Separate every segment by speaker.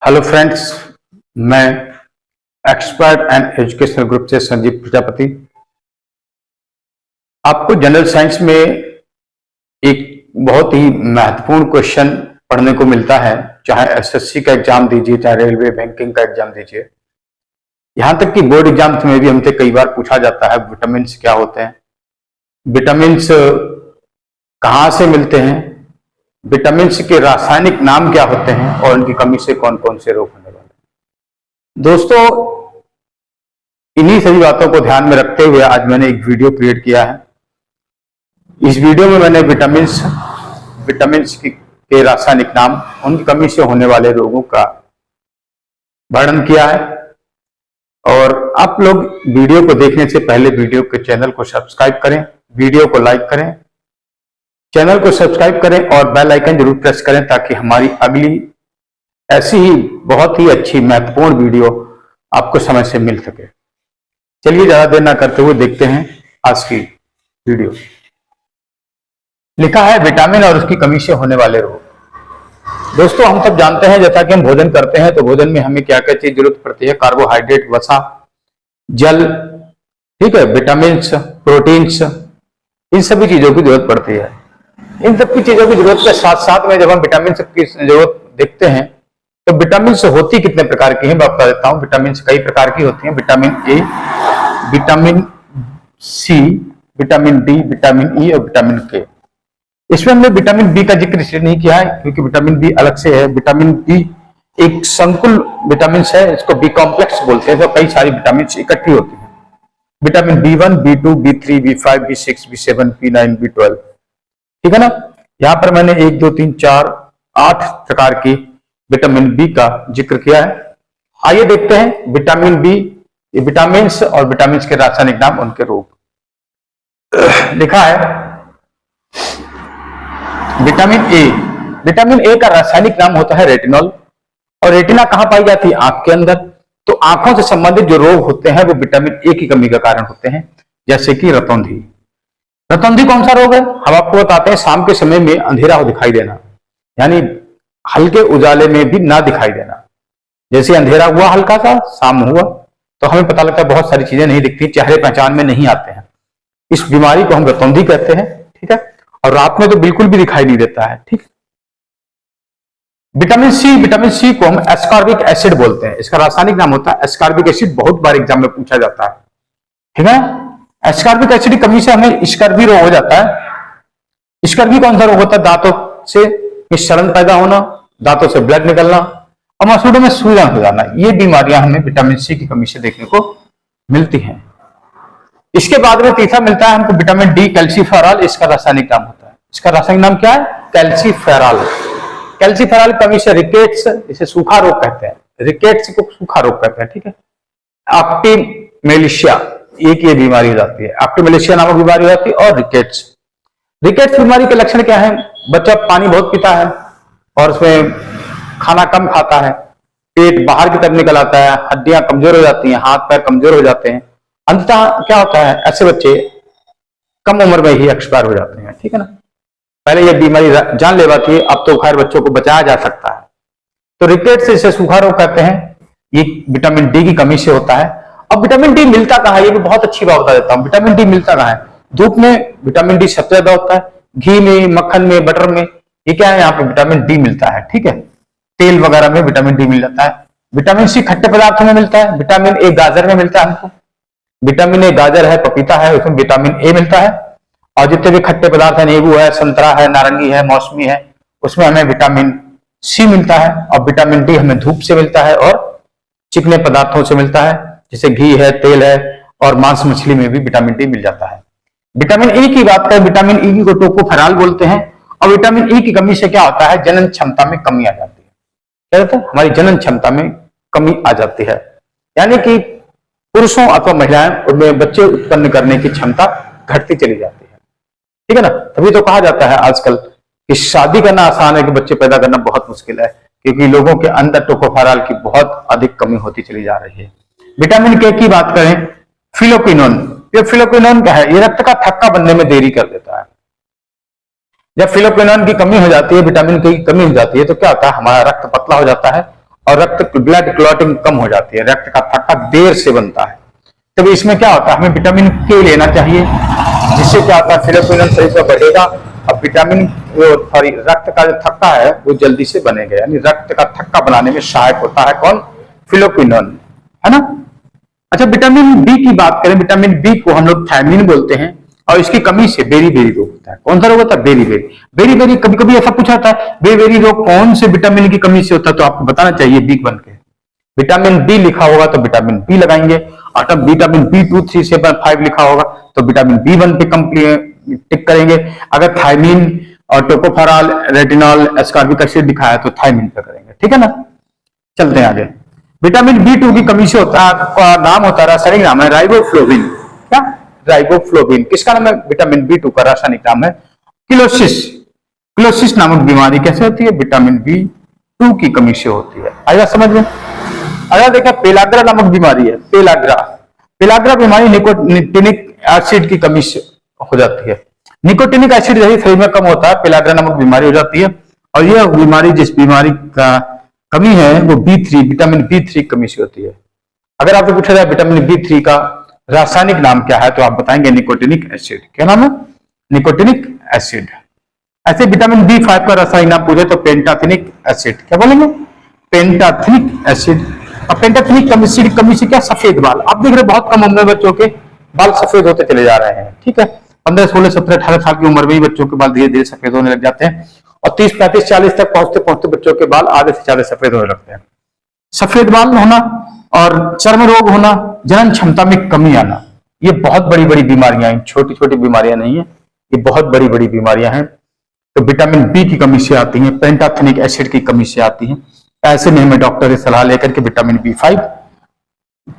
Speaker 1: Hello friends, मैं expert and educational group से संजीव प्रजापति। आपको जनरल साइंस में एक बहुत ही महत्वपूर्ण क्वेश्चन पढ़ने को मिलता है, चाहे एसएससी का एग्जाम दीजिए, चाहे रेलवे बैंकिंग का एग्जाम दीजिए, यहां तक कि बोर्ड एग्जाम्स में भी हमसे कई बार पूछा जाता है विटामिन क्या होते हैं, विटामिन कहाँ से मिलते हैं, विटामिन के रासायनिक नाम क्या होते हैं और उनकी कमी से कौन कौन से रोग होने वाले हैं। दोस्तों, इन्हीं सभी बातों को ध्यान में रखते हुए आज मैंने एक वीडियो क्रिएट किया है। इस वीडियो में मैंने विटामिन के रासायनिक नाम, उनकी कमी से होने वाले रोगों का वर्णन किया है। और आप लोग वीडियो को देखने से पहले वीडियो के चैनल को सब्सक्राइब करें, वीडियो को लाइक करें, चैनल को सब्सक्राइब करें और बेल आइकन जरूर प्रेस करें ताकि हमारी अगली ऐसी ही बहुत ही अच्छी महत्वपूर्ण वीडियो आपको समय से मिल सके। चलिए ज्यादा देर ना करते हुए देखते हैं आज की वीडियो। लिखा है विटामिन और उसकी कमी से होने वाले रोग। दोस्तों, हम सब जानते हैं जैसा कि हम भोजन करते हैं तो भोजन में हमें क्या क्या चीज जरूरत पड़ती है, कार्बोहाइड्रेट, वसा, जल, ठीक है, विटामिन, प्रोटीन्स, इन सभी चीजों की जरूरत पड़ती है। इन सब की चीजों की जरूरत के साथ साथ में जब हम विटामिन की जरूरत देखते हैं तो विटामिन होती कितने प्रकार की है मैं बता देता हूं। विटामिन कई प्रकार की होती हैं, vitamin A, vitamin C, vitamin D, vitamin E और विटामिन के। इसमें हमने विटामिन बी का जिक्र इसलिए नहीं किया है क्योंकि विटामिन बी अलग से है। विटामिन बी एक संकुल विटामिन है, इसको बी कॉम्प्लेक्स बोलते हैं, तो कई सारी विटामिन इकट्ठी होती है। Vitamin B1, B2, B3, B5, B6, B7, B9, B12, ठीक है ना। यहां पर मैंने 1, 2, 3, 4, 8 प्रकार की विटामिन बी का जिक्र किया है। आइए देखते हैं विटामिन बी, विटामिन और विटामिन के रासायनिक नाम, उनके रोग। लिखा है विटामिन ए। विटामिन ए का रासायनिक नाम होता है रेटिनॉल। और रेटिना कहां पाई जाती है? आंख के अंदर। तो आंखों से संबंधित जो रोग होते हैं वो विटामिन ए की कमी का कारण होते हैं, जैसे कि रतौंधी। रतौंधी कौन सा रोग है? हम आपको बताते हैं, शाम के समय में अंधेरा हो दिखाई देना, यानी हल्के उजाले में भी ना दिखाई देना। जैसे अंधेरा हुआ, हल्का सा शाम हुआ तो हमें पता लगता है बहुत सारी चीजें नहीं दिखती, चेहरे पहचान में नहीं आते हैं। इस बीमारी को हम रतौंधी कहते हैं, ठीक है। और रात में तो बिल्कुल भी दिखाई नहीं देता है, ठीक। विटामिन सी को हम एस्कॉर्बिक एसिड बोलते हैं। इसका रासायनिक नाम होता है एस्कॉर्बिक एसिड। बहुत बार एग्जाम में पूछा जाता है, ठीक है। एस्कॉर्बिक एसिड की कमी से हमें स्कर्वी रोग हो जाता है। स्कर्वी कौन सा रोग होता है? दांतों से सड़न पैदा होना, दांतों से ब्लड निकलना और मसूड़ों में सूजन हो जाना। ये बीमारियां हमें विटामिन सी की कमी से देखने को मिलती हैं। इसके बाद में तीसरा मिलता है हमको विटामिन डी, कैल्सीफेरॉल। इसका रासायनिक नाम होता है, इसका रासायनिक नाम क्या है? कैल्सीफेरॉल। कैल्सीफेरॉल की कमी से रिकेट्स, इसे सूखा रोग कहते हैं, रिकेट्स को सूखा रोग कहते हैं, ठीक है। ऑप्टिमेलिशिया, एक ये बीमारी हो जाती है, ऑप्टिमेलिशिया नामक बीमारी हो जाती है। और रिकेट्स बीमारी के लक्षण क्या है? बच्चा पानी बहुत पीता है और उसमें खाना कम खाता है, पेट बाहर की तरफ निकल आता है, हड्डियां कमजोर हो जाती हैं, हाथ पैर कमजोर हो जाते हैं। अंततः क्या होता है? ऐसे बच्चे कम उम्र में ही एक्सपायर हो जाते हैं, ठीक है ना। पहले ये बीमारी जानलेवा थी, अब तो खैर बच्चों को बचाया जा सकता है। तो रिकेट्स, इसे सूखा रोग कहते हैं। ये विटामिन डी की कमी से होता है। अब विटामिन डी मिलता कहाँ है? ये भी बहुत अच्छी बात बता देता हूं। विटामिन डी मिलता कहाँ है? धूप में विटामिन डी सबसे ज्यादा होता है, घी में, मक्खन में, बटर में, ये क्या है? यहाँ पे विटामिन डी मिलता है, ठीक है। तेल वगैरह में विटामिन डी मिल जाता है। विटामिन सी खट्टे पदार्थों में मिलता है। विटामिन ए गाजर में मिलता है हमको। विटामिन ए गाजर है, पपीता है, उसमें विटामिन ए मिलता है। और जितने भी खट्टे पदार्थ है, नींबू है, संतरा है, नारंगी है, मौसमी है, उसमें हमें विटामिन सी मिलता है। और विटामिन डी हमें धूप से मिलता है और चिकने पदार्थों से मिलता है, जैसे घी है, तेल है, और मांस मछली में भी विटामिन डी मिल जाता है। विटामिन ई की बात करें, विटामिन ई को टोकोफेरॉल बोलते हैं। और विटामिन ई की कमी से क्या होता है? जनन क्षमता में कमी आ जाती है। क्या होता है? हमारी जनन क्षमता में कमी आ जाती है, यानी कि पुरुषों अथवा महिलाएं उनमें बच्चे उत्पन्न करने की क्षमता घटती चली जाती है, ठीक है ना। तभी तो कहा जाता है आजकल कि शादी करना आसान है कि बच्चे पैदा करना बहुत मुश्किल है, क्योंकि लोगों के अंदर टोकोफेरॉल की बहुत अधिक कमी होती चली जा रही है। विटामिन के की बात करें, फिलोक्विनोन। ये फिलोक्विनोन क्या है? ये रक्त का थक्का बनने में देरी कर देता है। जब फिलोक्विनोन की कमी हो जाती है, विटामिन के की कमी हो जाती है, तो क्या होता है? हमारा रक्त पतला हो जाता है और रक्त ब्लड क्लॉटिंग कम हो जाती है, रक्त का थक्का देर से बनता है। तभी इसमें क्या होता है, हमें विटामिन के लेना चाहिए, जिससे क्या होता है फिलोक्विनोन शरीर में बढ़ेगा और विटामिन सॉरी रक्त का जो थक्का है वो जल्दी से बनेगा, यानी रक्त का थक्का बनाने में सहायक होता है कौन, फिलोक्विनोन, है ना। अच्छा, विटामिन बी की बात करें, विटामिन बी को हम लोग थायमिन बोलते हैं और इसकी कमी से बेरी बेरी रोग होता है। कौन सा रोग होता है, बेरी बेरी। बेरी बेरी कभी कभी ऐसा पूछा जाता है बेरी बेरी रोग कौन से विटामिन की कमी से होता है, तो आपको बताना चाहिए बी बन के विटामिन बी लिखा होगा तो विटामिन बी लगाएंगे, और तब विटामिन B2, 3, 7, 5 लिखा होगा तो विटामिन B1 पे कंप्लीट टिक करेंगे। अगर थायमिन और टोकोफेरॉल, रेटिनॉल, एस्कॉर्बिक एसिड लिखा है तो थायमिन पे करेंगे, ठीक है ना। चलते हैं आगे। विटामिन B2 की कमी से होता है, का नाम होता है, रासायनिक नाम है राइबोफ्लोविन। क्या, राइबोफ्लोविन। किसका नाम है, विटामिन B2 का रासायनिक नाम है किलोसिस। किलोसिस नामक बीमारी कैसे होती है, विटामिन B2 की कमी से होती है। आएगा समझ में। अगर देखा पेलाग्रा नामक बीमारी है, पेलाग्रा। पेलाग्रा बीमारी निकोटिनिक एसिड की कमी से हो जाती है। निकोटिनिक एसिड यही शरीर में कम होता है, पेलाग्रा नामक बीमारी हो जाती है। और यह बीमारी, जिस बीमारी का कमी है वो B3, विटामिन B3 की कमी से होती है। अगर आपसे पूछा जाए विटामिन B3 का रासायनिक नाम क्या है, तो आप बताएंगे निकोटिनिक एसिड। क्या नाम है, निकोटिनिक एसिड। ऐसे विटामिन B5 का रासायनिक नाम पूछे तो पेंटाथेनिक एसिड। क्या बोलेंगे, पेंटाथेनिक एसिड। और पेंटाथेनिक एसिड कमी से क्या, सफेद बाल। आप देख रहे बहुत कम उम्र में बच्चों के बाल सफेद होते चले जा रहे हैं, ठीक है। 15, 16, 17, 18 साल की उम्र में ही बच्चों के बाल धीरे धीरे सफेद होने लग जाते हैं, और 30, 35, 40 तक पहुंचते पहुंचते बच्चों के बाल आधे से ज्यादा सफेद होने लगते हैं। सफेद बाल होना और चर्म रोग होना, जनन क्षमता में कमी आना, ये बहुत बड़ी बड़ी बीमारियां हैं, छोटी छोटी बीमारियां नहीं है, ये बहुत बड़ी बड़ी बीमारियां हैं। तो विटामिन बी की कमी से आती है, पेंटाथेनिक एसिड की कमी से आती है। ऐसे में हमें डॉक्टर की सलाह लेकर के विटामिन B5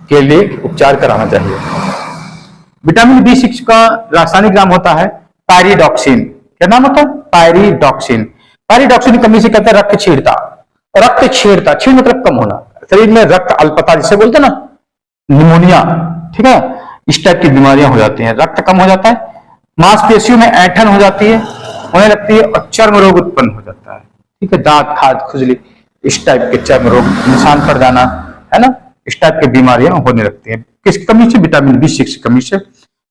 Speaker 1: के लिए उपचार कराना चाहिए। विटामिन B6 का रासायनिक नाम होता है पायरिडॉक्सिन। क्या नाम होता है, पायरिडॉक्सिन। पायरिडॉक्सिन की कमी से कहते हैं रक्त छीड़ता। रक्त छीड़ता, छीड़ मतलब कम होना, शरीर में रक्त अल्पता जिसे बोलते हैं ना, निमोनिया, ठीक है, इस टाइप की बीमारियां हो जाती हैं। रक्त कम हो जाता है, मांसपेशियों में ऐंठन हो जाती है, होने लगती है, और चर्म रोग उत्पन्न हो जाता है, ठीक है, दांत खाज खुजली, इस टाइप के चर्म रोग, निशान पड़ जाना, है ना, इस टाइप की बीमारियां होने लगती हैं। किसकी कमी से, विटामिन B6 की कमी से,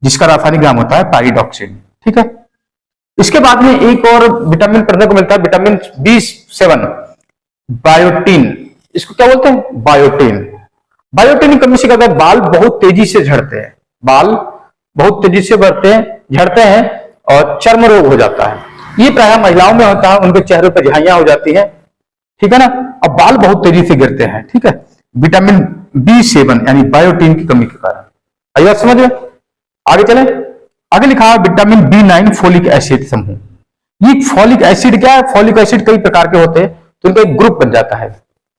Speaker 1: जिसका रासायनिक नाम होता है पायरिडॉक्सिन, ठीक है। इसके बाद में एक और विटामिन पढ़ने को मिलता है, विटामिन B7, बायोटीन। इसको क्या बोलते हैं, बायोटीन। बायोटीन की कमी से क्या होता है, बाल बहुत तेजी से झड़ते हैं, बाल बहुत तेजी से बढ़ते हैं, झड़ते हैं, और चर्म रोग हो जाता है। ये प्रायः महिलाओं में होता है, उनके चेहरे पर झाइयां हो जाती है, ठीक है ना, और बाल बहुत तेजी से गिरते हैं, ठीक है, विटामिन B7 यानी बायोटीन की कमी के कारण। आइए समझ में। आगे चले। आगे लिखा है विटामिन B9 फोलिक एसिड समूह। ये फोलिक एसिड क्या है, फोलिक एसिड कई प्रकार के होते हैं, तो इनका एक ग्रुप बन जाता है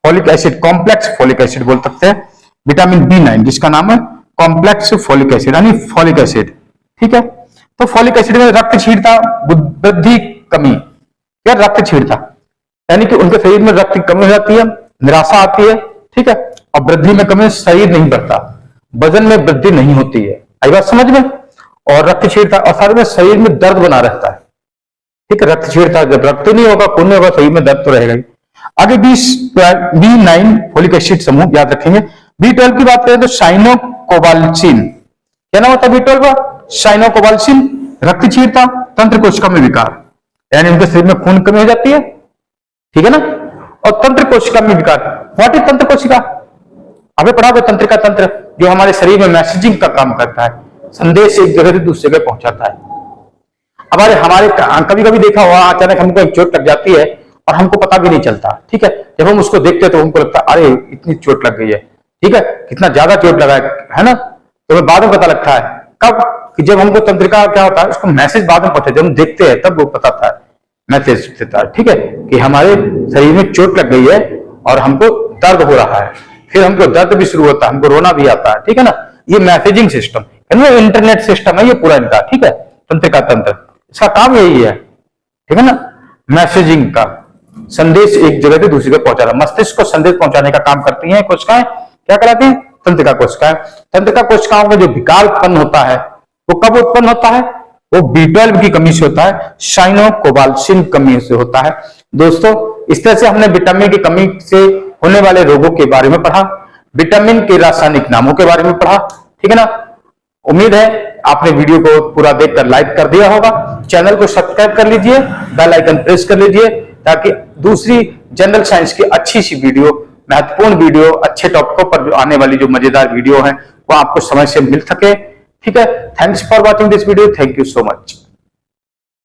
Speaker 1: folic acid, complex folic acid बोल सकते हैं। विटामिन B9 जिसका नाम है कॉम्प्लेक्स फोलिक एसिड यानी फोलिक एसिड, ठीक है। तो फोलिक एसिड में रक्त छीड़ता, वृद्धि, कमी, या रक्त छीड़ता यानी कि उनके शरीर में रक्त की कमी हो जाती है, निराशा आती है, ठीक है, और वृद्धि में कमी, शरीर नहीं बढ़ता, वजन में वृद्धि नहीं होती है। आई बात समझ में। और रक्त छीड़ता, और साथ में शरीर में दर्द बना रहता है, ठीक है, रक्त छीड़ता, जब रक्त नहीं होगा, खून नहीं होगा, शरीर में दर्द तो रहेगा ही। आगे B9 फोलिक एसिड समूह याद रखेंगे। B12 की बात करें तो साइनोकोबाल्सिन। क्या नाम होता है B12 का, साइनोकोबाल्सिन। रक्त छीड़ता, तंत्र कोशिका में विकार, यानी उनके शरीर में खून कमी हो जाती है, ठीक है ना, और तंत्र कोशिका में विकार। व्हाट इज तंत्र कोशिका, अभी पढ़ा हुआ तंत्रिका तंत्र, जो हमारे शरीर में मैसेजिंग का काम करता है, संदेश एक जगह से दूसरी जगह पहुंचाता है। हमारे कभी कभी देखा हुआ, अचानक हमको एक चोट लग जाती है और हमको पता भी नहीं चलता, ठीक है, जब हम उसको देखते हैं तो हमको लगता है अरे इतनी चोट लग गई है, ठीक है, कितना ज्यादा चोट लगा है ना, तो हमें बाद में पता लगता है। कब, कि जब हमको तंत्रिका क्या होता है, उसको मैसेज बाद में पता है, जब हम देखते हैं तब वो पता था, मैसेज देता है, ठीक है, कि हमारे शरीर में चोट लग गई है और हमको दर्द हो रहा है, फिर हमको दर्द भी शुरू होता है, हमको रोना भी आता है, ठीक है ना। ये मैसेजिंग सिस्टम, इंटरनेट सिस्टम है ये पूरा इनका, ठीक है, तंत्रिका तंत्र, इसका काम यही है, ठीक है ना, मैसेजिंग का, संदेश एक जगह से दूसरी जगह पहुंचाना। मस्तिष्क को संदेश पहुंचाने का काम करती हैं कोशिकाएं, क्या कराती हैं, तंत्रिका कोशिकाएं। तंत्रिका कोशिकाओं में जो विकार उत्पन्न होता है वो कब उत्पन्न होता है, वो B12 की कमी से होता है, साइनोकोबाल्सिन कमी से होता है। दोस्तों इस तरह से हमने विटामिन की कमी से होने वाले रोगों के बारे में पढ़ा, विटामिन के रासायनिक नामों के बारे में पढ़ा। ठीक है ना। उम्मीद है आपने वीडियो को पूरा देखकर लाइक कर दिया होगा। चैनल को सब्सक्राइब कर लीजिए, बेल आइकन प्रेस कर लीजिए, ताकि दूसरी जनरल साइंस की अच्छी सी वीडियो, महत्वपूर्ण वीडियो, अच्छे टॉपिकों पर आने वाली जो मजेदार वीडियो है वो आपको समय से मिल सके। ठीक है। Thanks for watching this video. Thank you so much.